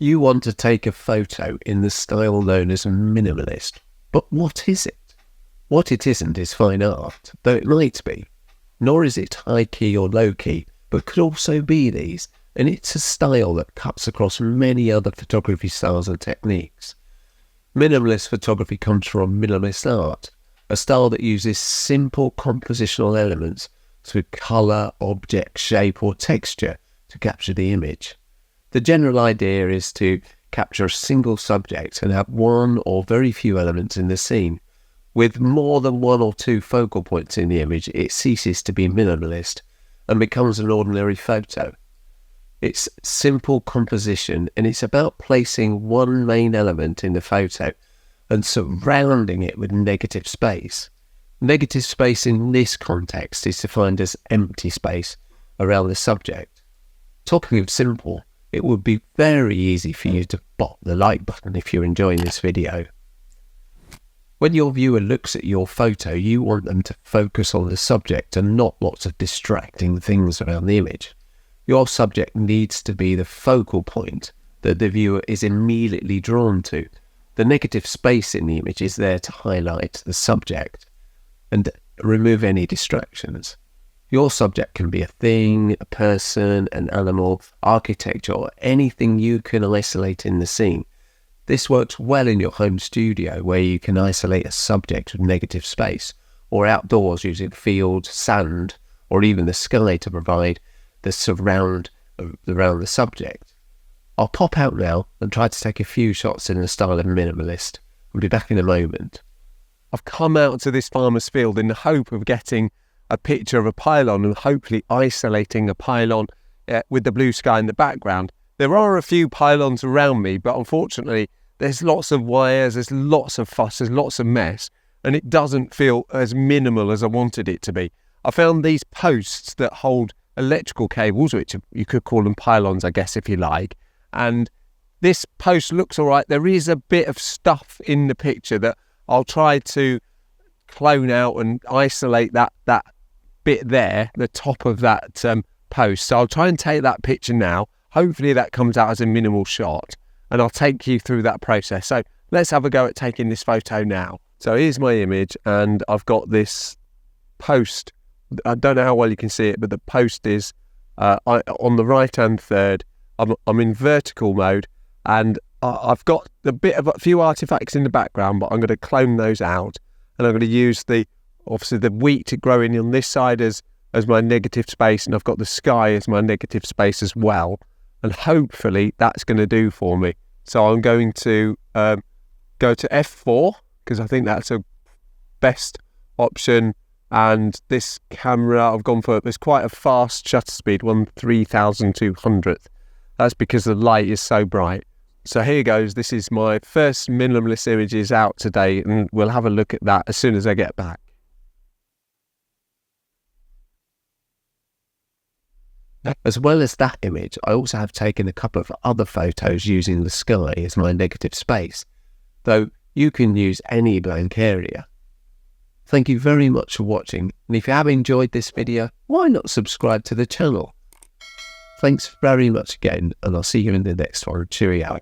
You want to take a photo in the style known as minimalist, but what is it? What it isn't is fine art, though it might be. Nor is it high key or low key, but could also be these, and it's a style that cuts across many other photography styles and techniques. Minimalist photography comes from minimalist art, a style that uses simple compositional elements through colour, object, shape or texture to capture the image. The general idea is to capture a single subject and have one or very few elements in the scene. With more than one or two focal points in the image, it ceases to be minimalist and becomes an ordinary photo. It's simple composition, and it's about placing one main element in the photo and surrounding it with negative space. Negative space in this context is defined as empty space around the subject. Talking of simple, it would be very easy for you to bop the like button if you're enjoying this video. When your viewer looks at your photo, you want them to focus on the subject and not lots of distracting things around the image. Your subject needs to be the focal point that the viewer is immediately drawn to. The negative space in the image is there to highlight the subject and remove any distractions. Your subject can be a thing, a person, an animal, architecture, or anything you can isolate in the scene. This works well in your home studio, where you can isolate a subject with negative space, or outdoors using field, sand, or even the sky to provide the surround around the subject. I'll pop out now and try to take a few shots in the style of minimalist. I'll be back in a moment. I've come out to this farmer's field in the hope of getting a picture of a pylon and hopefully isolating a pylon with the blue sky in the background. There are a few pylons around me, but unfortunately there's lots of wires, there's lots of fuss, there's lots of mess, and it doesn't feel as minimal as I wanted it to be. I found these posts that hold electrical cables, which you could call them pylons, I guess, if you like, and this post looks all right. There is a bit of stuff in the picture that I'll try to clone out and isolate that bit there, the top of that post. So I'll try and take that picture now. Hopefully that comes out as a minimal shot, and I'll take you through that process. So let's have a go at taking this photo now. So here's my image, and I've got this post. I don't know how well you can see it, but the post is on the right hand third. I'm in vertical mode, and I've got a few artifacts in the background, but I'm going to clone those out, and I'm going to use obviously the wheat growing on this side as my negative space, and I've got the sky as my negative space as well, and hopefully that's going to do for me. So I'm going to go to f4 because I think that's a best option, and this camera I've gone for, there's quite a fast shutter speed, 1/3200th. That's because the light is so bright. So here goes. This is my first minimalist images out today, and we'll have a look at that as soon as I get back. As well as that image, I also have taken a couple of other photos using the sky as my negative space, though you can use any blank area. Thank you very much for watching, and if you have enjoyed this video, why not subscribe to the channel? Thanks very much again, and I'll see you in the next one. Cheerio.